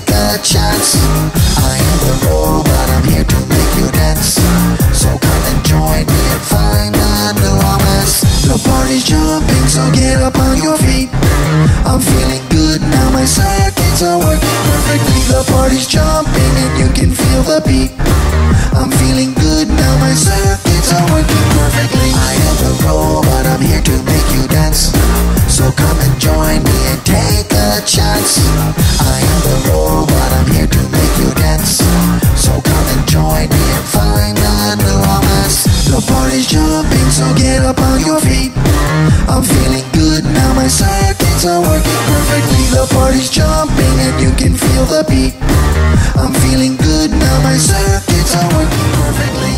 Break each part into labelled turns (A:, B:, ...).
A: take a chance. I am the robot, I'm here to make you dance. So come and join me and find a new romance. The party's jumping, so get up on your feet. I'm feeling good now, my circuits are working perfectly. The party's jumping and you can feel the beat. I'm feeling good now, my circuits are working perfectly. I am the robot, I'm here to make you dance. So come and join me and take a chance. I am the robot, I'm here to make you dance. So come and join me and find a new romance. The party's jumping, so get up on your feet. I'm feeling good now, my circuits are working perfectly. The party's jumping and you can feel the beat. I'm feeling good now, my circuits are working perfectly.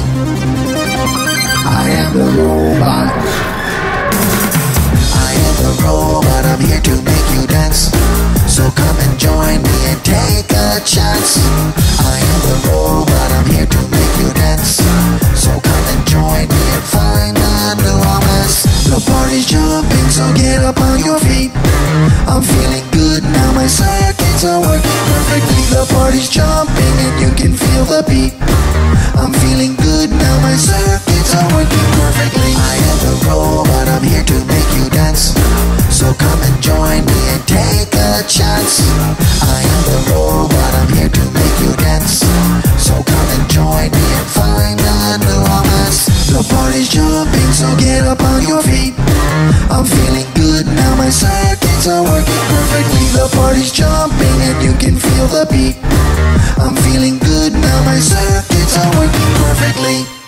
A: I am the robot. I am the robot, I'm here to make you dance. So come and join me and take a chance. I am the robot, I'm here to make you dance. So come and join me and find a new romance. The party's jumping, so get up on your feet. I'm feeling good now, my circuits are working perfectly. The party's jumping and you can feel the beat. I'm feeling good now, my circuits are working perfectly. I am the robot, I'm here to make you dance. So come and join me and take a chance. I am the robot, I'm here to make you dance. So come and join me and find a new romance. The party's jumping, so get up on your feet. I'm feeling good now, my circuits are working perfectly. The party's jumping and you can feel the beat. I'm feeling good now, my circuits are working perfectly.